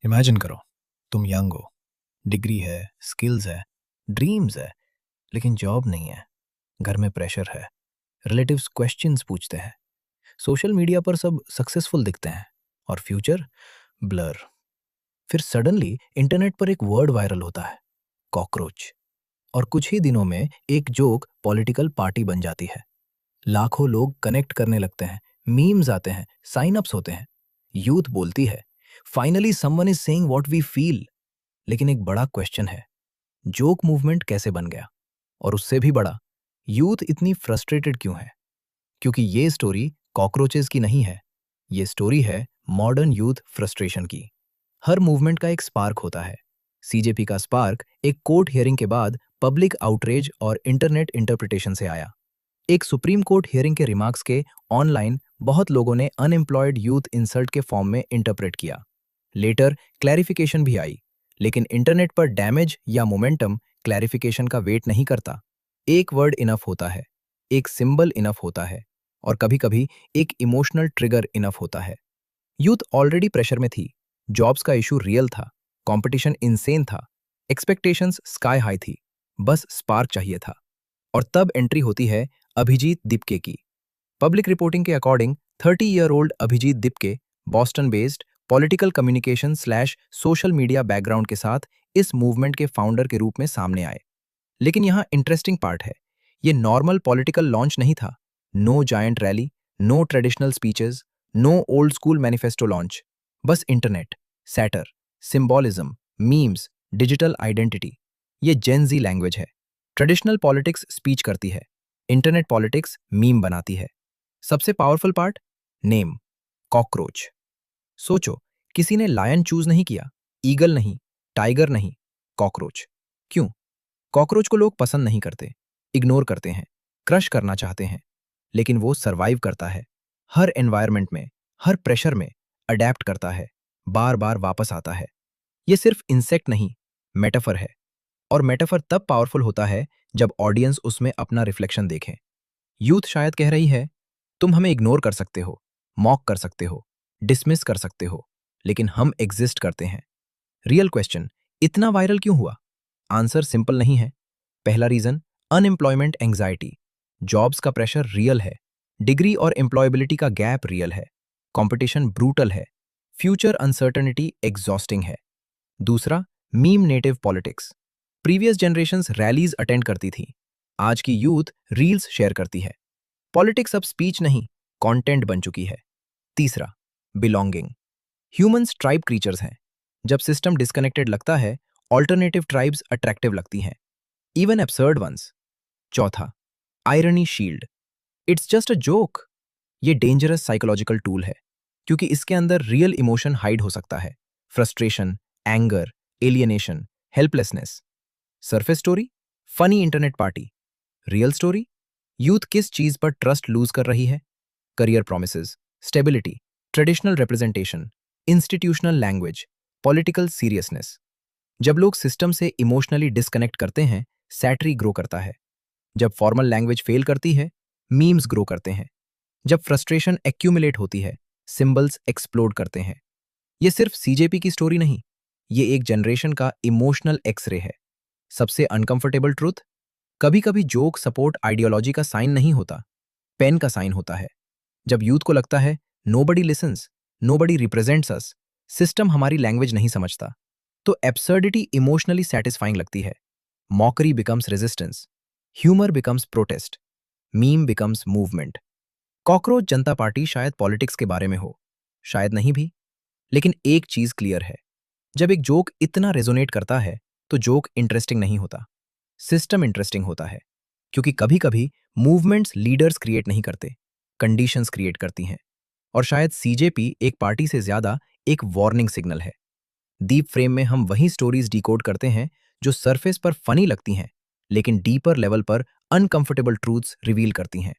Imagine करो, तुम young हो, डिग्री है, स्किल्स है, ड्रीम्स है, लेकिन जॉब नहीं है। घर में प्रेशर है, रिलेटिव्स क्वेश्चंस पूछते हैं, सोशल मीडिया पर सब सक्सेसफुल दिखते हैं और फ्यूचर ब्लर। फिर सडनली इंटरनेट पर एक वर्ड वायरल होता है, कॉकरोच। और कुछ ही दिनों में एक जोक पॉलिटिकल पार्टी बन जाती है। लाखों लोग कनेक्ट करने लगते हैं, मीम्स आते हैं, साइन अप्स होते हैं। यूथ बोलती है, finally someone is saying what we feel. लेकिन एक बड़ा क्वेश्चन है, जोक मूवमेंट कैसे बन गया? और उससे भी बड़ा, यूथ इतनी फ्रस्ट्रेटेड क्यों है? क्योंकि ये स्टोरी कॉकरोचेस की नहीं है, ये स्टोरी है मॉडर्न यूथ फ्रस्ट्रेशन की। हर मूवमेंट का एक स्पार्क होता है। सीजेपी का स्पार्क एक कोर्ट हियरिंग के बाद पब्लिक आउटरेज और इंटरनेट इंटरप्रिटेशन से आया। एक सुप्रीम कोर्ट हियरिंग के रिमार्क्स के ऑनलाइन बहुत लोगों ने अनएम्प्लॉयड यूथ इंसल्ट के फॉर्म में इंटरप्रेट किया। लेटर क्लैरिफिकेशन भी आई, लेकिन इंटरनेट पर डैमेज या मोमेंटम क्लैरिफिकेशन का वेट नहीं करता। एक वर्ड इनफ होता है, एक सिंबल इनफ होता है, और कभी-कभी एक इमोशनल ट्रिगर इनफ होता है। यूथ ऑलरेडी प्रेशर में थी, जॉब्स का इशू रियल था, कंपटीशन इनसेन था, एक्सपेक्टेशंस स्काई हाई थी, बस स्पार्क चाहिए था। और तब एंट्री होती है अभिजीत दिपके की। पब्लिक रिपोर्टिंग के according 30 year old Abhijeet Dipke Boston based political communication slash social media background के साथ इस मूवमेंट के फाउंडर के रूप में सामने आए। लेकिन यहाँ इंटरेस्टिंग पार्ट है, ये नॉर्मल पॉलिटिकल लॉन्च नहीं था। No giant rally, no traditional speeches, no old school manifesto launch. बस internet, satire, symbolism, memes, digital identity. ये जेन जी लैंग्वेज है। ट्रेडिशनल पॉलिटिक्स स्पीच करती है, इंटरनेट पॉलिटिक्स मीम बनाती है। सबसे पावरफुल पार्ट, नेम, कॉकरोच। सोचो, किसी ने लायन चूज नहीं किया, ईगल नहीं, टाइगर नहीं, कॉकरोच। क्यों? कॉकरोच को लोग पसंद नहीं करते, इग्नोर करते हैं, क्रश करना चाहते हैं, लेकिन वो सरवाइव करता है। हर एनवायरनमेंट में, हर प्रेशर में अडेप्ट करता है, बार बार वापस आता है। ये सिर्फ इंसेक्ट नहीं, मेटाफर है। और मेटाफर तब पावरफुल होता है जब ऑडियंस उसमें अपना रिफ्लेक्शन देखें। यूथ शायद कह रही है, तुम हमें इग्नोर कर सकते हो, मॉक कर सकते हो, डिसमिस कर सकते हो, लेकिन हम एग्जिस्ट करते हैं। रियल क्वेश्चन, इतना वायरल क्यों हुआ? आंसर सिंपल नहीं है। पहला रीजन, अनएम्प्लॉयमेंट एंग्जाइटी। जॉब्स का प्रेशर रियल है, डिग्री और एम्प्लॉयबिलिटी का गैप रियल है, कंपटीशन ब्रूटल है, फ्यूचर अनसर्टनिटी एग्जॉस्टिंग है। दूसरा, meme native politics. Previous generations rallies attend करती थी, आज की यूथ रील्स शेयर करती है। पॉलिटिक्स अब स्पीच नहीं, कंटेंट बन चुकी है। तीसरा, बिलोंगिंग। ह्यूमंस ट्राइब क्रीचर्स हैं। जब सिस्टम डिस्कनेक्टेड लगता है, ऑल्टरनेटिव ट्राइब्स अट्रैक्टिव लगती हैं, इवन एब्सर्ड वंस। चौथा, irony shield. It's just a joke. ये डेंजरस साइकोलॉजिकल टूल है, क्योंकि इसके अंदर रियल इमोशन हाइड हो सकता है। Frustration, anger, alienation, helplessness. Surface story, funny internet party. Real story, youth किस चीज पर ट्रस्ट लूज कर रही है? Career promises, stability, traditional representation, institutional language, political seriousness. जब लोग सिस्टम से इमोशनली डिस्कनेक्ट करते हैं, सैटरी ग्रो करता है। जब फॉर्मल लैंग्वेज फेल करती है, मीम्स ग्रो करते हैं। जब फ्रस्ट्रेशन एक्यूमुलेट होती है, सिंबल्स एक्सप्लोड करते हैं। ये सिर्फ सीजेपी की स्टोरी नहीं, ये एक जनरेशन का इमोशनल एक्सरे है। सबसे अनकंफर्टेबल ट्रूथ, कभी कभी जोक सपोर्ट आइडियोलॉजी का साइन नहीं होता, पेन का साइन होता है। जब यूथ को लगता है नोबडी लिसन्स, नोबडी रिप्रेजेंट्स अस, सिस्टम हमारी लैंग्वेज नहीं समझता, तो एब्सर्डिटी इमोशनली सेटिस्फाइंग लगती है। Mockery becomes resistance, humour becomes protest, meme becomes movement. Cockroach जनता पार्टी शायद पॉलिटिक्स के बारे में हो, शायद नहीं भी। लेकिन एक चीज क्लियर है, जब एक जोक इतना रेजोनेट करता है, तो जोक इंटरेस्टिंग नहीं होता, सिस्टम इंटरेस्टिंग होता है। क्योंकि कभी कभी मूवमेंट्स लीडर्स क्रिएट नहीं करते, कंडीशंस क्रिएट करती हैं। और शायद सीजेपी एक पार्टी से ज्यादा एक वार्निंग सिग्नल है। डीप फ्रेम में हम वही स्टोरीज डिकोड करते हैं जो सरफेस पर फनी लगती हैं, लेकिन डीपर लेवल पर अनकंफर्टेबल ट्रूथ्स रिवील करती हैं।